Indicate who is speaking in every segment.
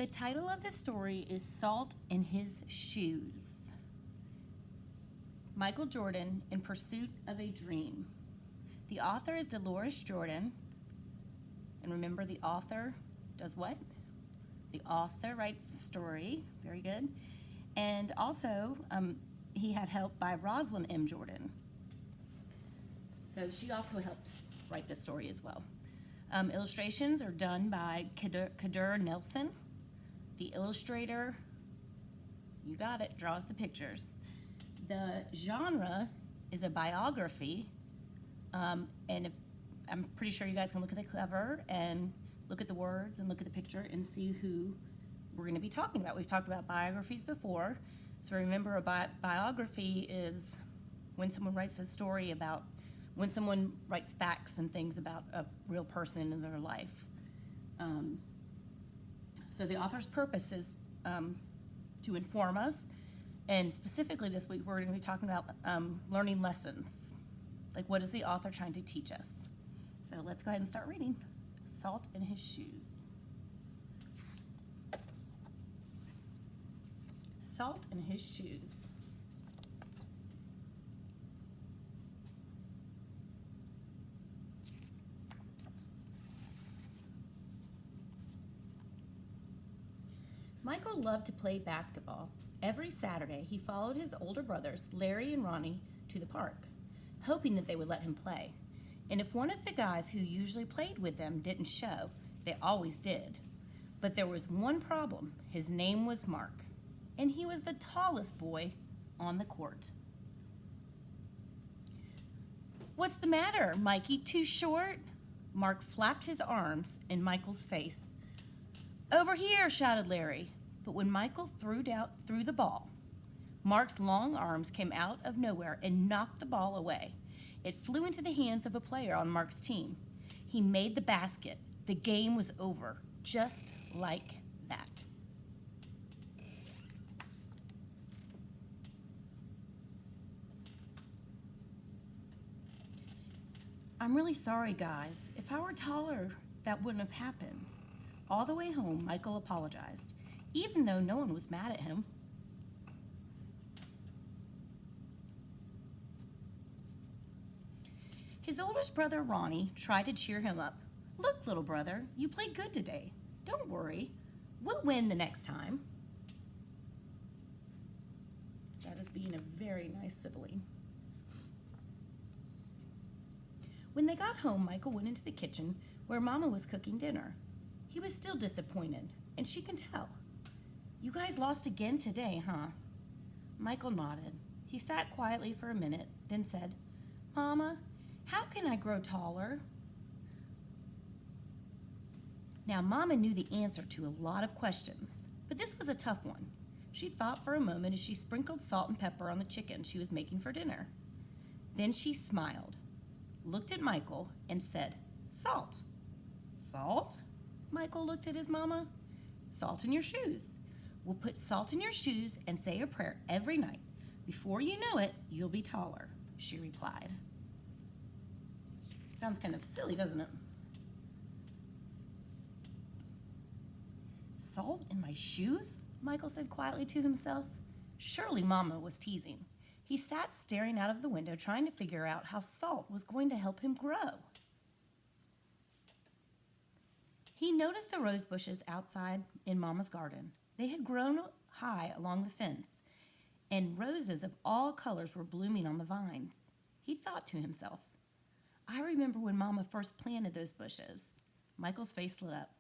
Speaker 1: The title of the story is Salt in His Shoes. Michael Jordan in Pursuit of a Dream. The author is Dolores Jordan. And remember, the author does what? The author writes the story. Very good. And also, he had help by Rosalind M. Jordan. So she also helped write the story as well. Illustrations are done by Kadur Nelson. The illustrator, you got it, draws the pictures. The genre is a biography, and I'm pretty sure you guys can look at the cover and look at the words and look at the picture and see who we're going to be talking about. We've talked about biographies before, so remember a biography is when someone writes a story about, when someone writes facts and things about a real person in their life. So the author's purpose is to inform us, and specifically this week we're going to be talking about learning lessons. Like, what is the author trying to teach us? So let's go ahead and start reading. Salt in His Shoes. Salt in His Shoes. Michael loved to play basketball. Every Saturday, he followed his older brothers, Larry and Ronnie, to the park, hoping that they would let him play. And if one of the guys who usually played with them didn't show, they always did. But there was one problem. His name was Mark, and he was the tallest boy on the court. "What's the matter, Mikey? Too short?" Mark flapped his arms in Michael's face. "Over here," shouted Larry. But when Michael threw the ball, Mark's long arms came out of nowhere and knocked the ball away. It flew into the hands of a player on Mark's team. He made the basket. The game was over, just like that. "I'm really sorry, guys. If I were taller, that wouldn't have happened." All the way home, Michael apologized, even though no one was mad at him. His oldest brother, Ronnie, tried to cheer him up. "Look, little brother, you played good today. Don't worry. We'll win the next time." That is being a very nice sibling. When they got home, Michael went into the kitchen where Mama was cooking dinner. He was still disappointed, and she can tell. "You guys lost again today, huh?" Michael nodded. He sat quietly for a minute, then said, "Mama, how can I grow taller?" Now, Mama knew the answer to a lot of questions, but this was a tough one. She thought for a moment as she sprinkled salt and pepper on the chicken she was making for dinner. Then she smiled, looked at Michael, and said, "Salt." "Salt?" Michael looked at his mama. "Salt in your shoes. We'll put salt in your shoes and say a prayer every night. Before you know it, you'll be taller," she replied. Sounds kind of silly, doesn't it? "Salt in my shoes?" Michael said quietly to himself. Surely Mama was teasing. He sat staring out of the window, trying to figure out how salt was going to help him grow. He noticed the rose bushes outside in Mama's garden. They had grown high along the fence, and roses of all colors were blooming on the vines. He thought to himself, "I remember when Mama first planted those bushes." Michael's face lit up.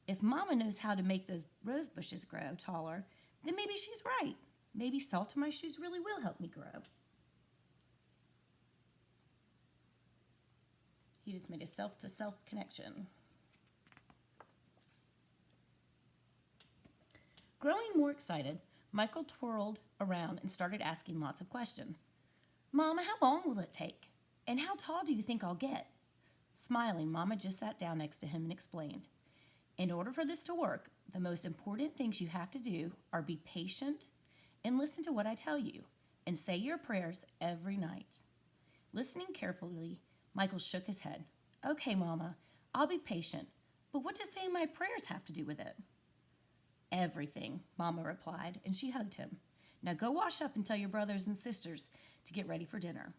Speaker 1: If Mama knows how to make those rose bushes grow taller, then maybe she's right. Maybe salt in my shoes really will help me grow. He just made a self-to-self connection. Growing more excited, Michael twirled around and started asking lots of questions. "Mama, how long will it take? And how tall do you think I'll get?" Smiling, Mama just sat down next to him and explained, "In order for this to work, the most important things you have to do are be patient and listen to what I tell you, and say your prayers every night." Listening carefully, Michael shook his head. "Okay, Mama, I'll be patient, but what does saying my prayers have to do with it?" Everything, Mama replied, and she hugged him. Now go wash up and tell your brothers and sisters to get ready for dinner.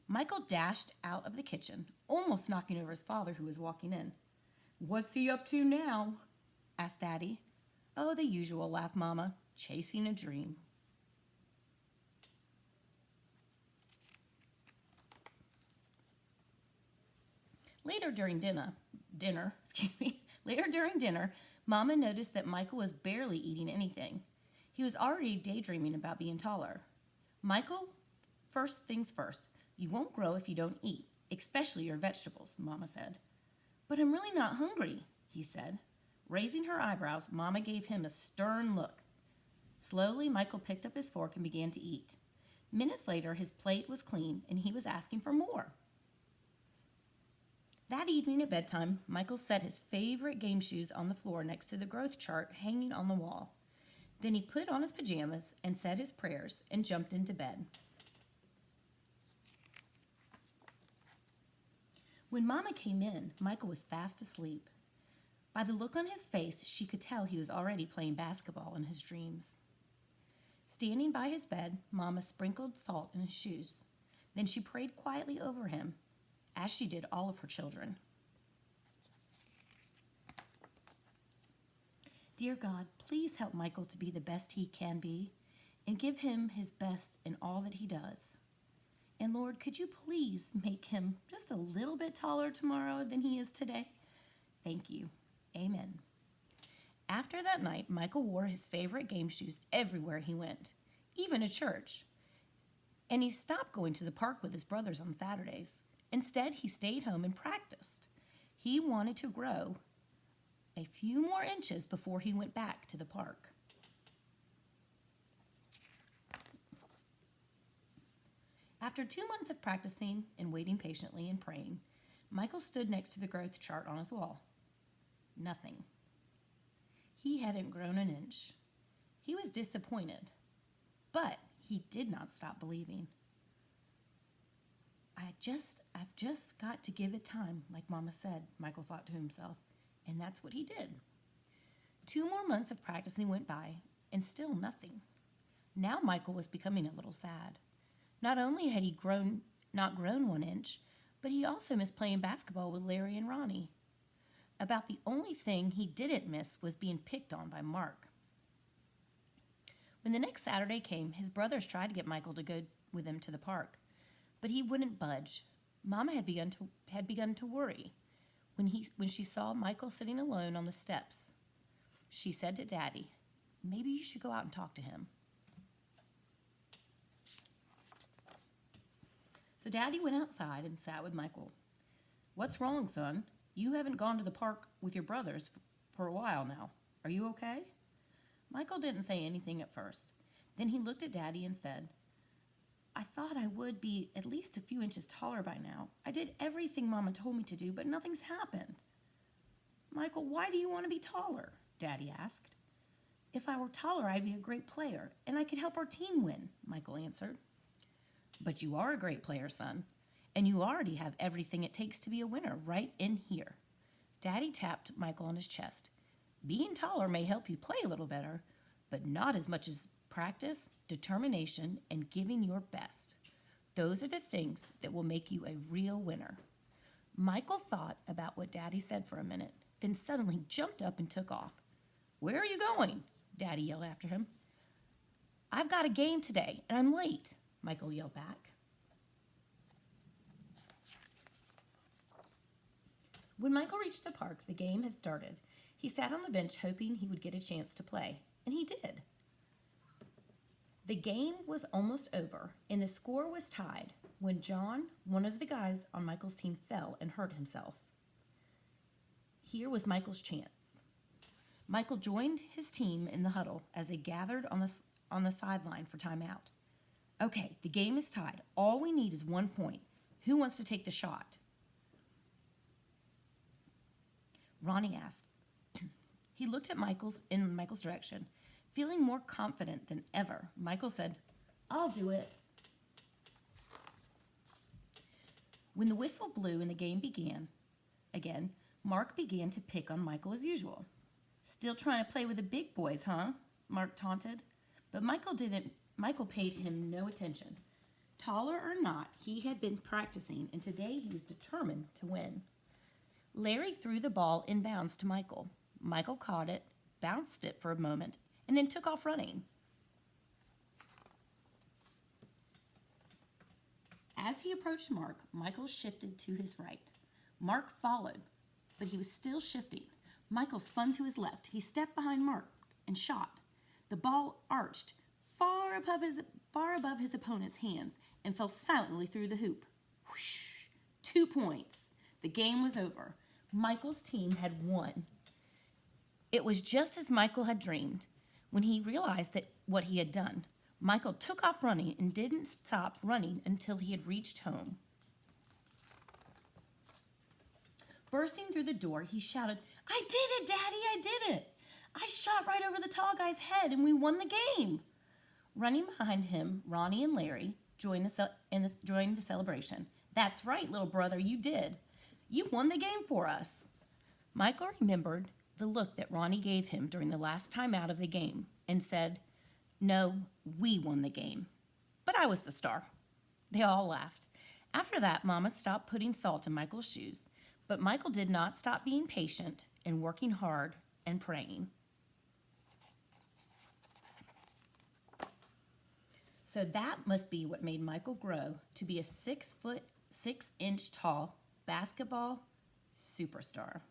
Speaker 1: Michael dashed out of the kitchen, almost knocking over his father, who was walking in. What's he up to now? Asked Daddy. Oh, the usual, laughed Mama, chasing a dream. Later during dinner, Mama noticed that Michael was barely eating anything. He was already daydreaming about being taller. Michael, first things first, you won't grow if you don't eat, especially your vegetables, Mama said. But I'm really not hungry, he said. Raising her eyebrows, Mama gave him a stern look. Slowly, Michael picked up his fork and began to eat. Minutes later, his plate was clean and he was asking for more. That evening at bedtime, Michael set his favorite game shoes on the floor next to the growth chart hanging on the wall. Then he put on his pajamas and said his prayers and jumped into bed. When Mama came in, Michael was fast asleep. By the look on his face, she could tell he was already playing basketball in his dreams. Standing by his bed, Mama sprinkled salt in his shoes. Then she prayed quietly over him, as she did all of her children. Dear God, please help Michael to be the best he can be and give him his best in all that he does. And Lord, could you please make him just a little bit taller tomorrow than he is today? Thank you. Amen. After that night, Michael wore his favorite game shoes everywhere he went, even to church. And he stopped going to the park with his brothers on Saturdays. Instead, he stayed home and practiced. He wanted to grow a few more inches before he went back to the park. After 2 months of practicing and waiting patiently and praying, Michael stood next to the growth chart on his wall. Nothing. He hadn't grown an inch. He was disappointed, but he did not stop believing. I've just got to give it time, like Mama said, Michael thought to himself, and that's what he did. 2 more months of practicing went by, and still nothing. Now Michael was becoming a little sad. Not only had he not grown 1 inch, but he also missed playing basketball with Larry and Ronnie. About the only thing he didn't miss was being picked on by Mark. When the next Saturday came, his brothers tried to get Michael to go with them to the park, but he wouldn't budge. Mama had begun to worry when she saw Michael sitting alone on the steps. She said to Daddy, "Maybe you should go out and talk to him." So Daddy went outside and sat with Michael. "What's wrong, son? You haven't gone to the park with your brothers for a while now. Are you okay?" Michael didn't say anything at first. Then he looked at Daddy and said, "I thought I would be at least a few inches taller by now. I did everything Mama told me to do, but nothing's happened." "Michael, why do you want to be taller?" Daddy asked. "If I were taller, I'd be a great player, and I could help our team win," Michael answered. "But you are a great player, son, and you already have everything it takes to be a winner right in here." Daddy tapped Michael on his chest. "Being taller may help you play a little better, but not as much as practice, determination, and giving your best. Those are the things that will make you a real winner." Michael thought about what Daddy said for a minute, then suddenly jumped up and took off. "Where are you going?" Daddy yelled after him. "I've got a game today, and I'm late," Michael yelled back. When Michael reached the park, the game had started. He sat on the bench hoping he would get a chance to play, and he did. The game was almost over, and the score was tied when John, one of the guys on Michael's team, fell and hurt himself. Here was Michael's chance. Michael joined his team in the huddle as they gathered on the sideline for timeout. "Okay, the game is tied. All we need is 1 point. Who wants to take the shot?" Ronnie asked. He looked at in Michael's direction. Feeling more confident than ever, Michael said, "I'll do it." When the whistle blew and the game began again, Mark began to pick on Michael as usual. Still trying to play with the big boys, huh? Mark taunted. But Michael paid him no attention. Taller or not, he had been practicing, and today he was determined to win. Larry threw the ball inbounds to Michael. Michael caught it, bounced it for a moment, and then took off running. As he approached Mark, Michael shifted to his right. Mark followed, but he was still shifting. Michael spun to his left. He stepped behind Mark and shot. The ball arched far above his opponent's hands and fell silently through the hoop. Whoosh! 2 points. The game was over. Michael's team had won. It was just as Michael had dreamed. When he realized that what he had done, Michael took off running and didn't stop running until he had reached home. Bursting through the door, he shouted, "I did it, Daddy, I did it! I shot right over the tall guy's head and we won the game!" Running behind him, Ronnie and Larry joined the celebration. "That's right, little brother, you did. You won the game for us." Michael remembered the look that Ronnie gave him during the last time out of the game and said, "No, we won the game. But I was the star." They all laughed. After that, Mama stopped putting salt in Michael's shoes, but Michael did not stop being patient and working hard and praying. So that must be what made Michael grow to be a 6'6" tall basketball superstar.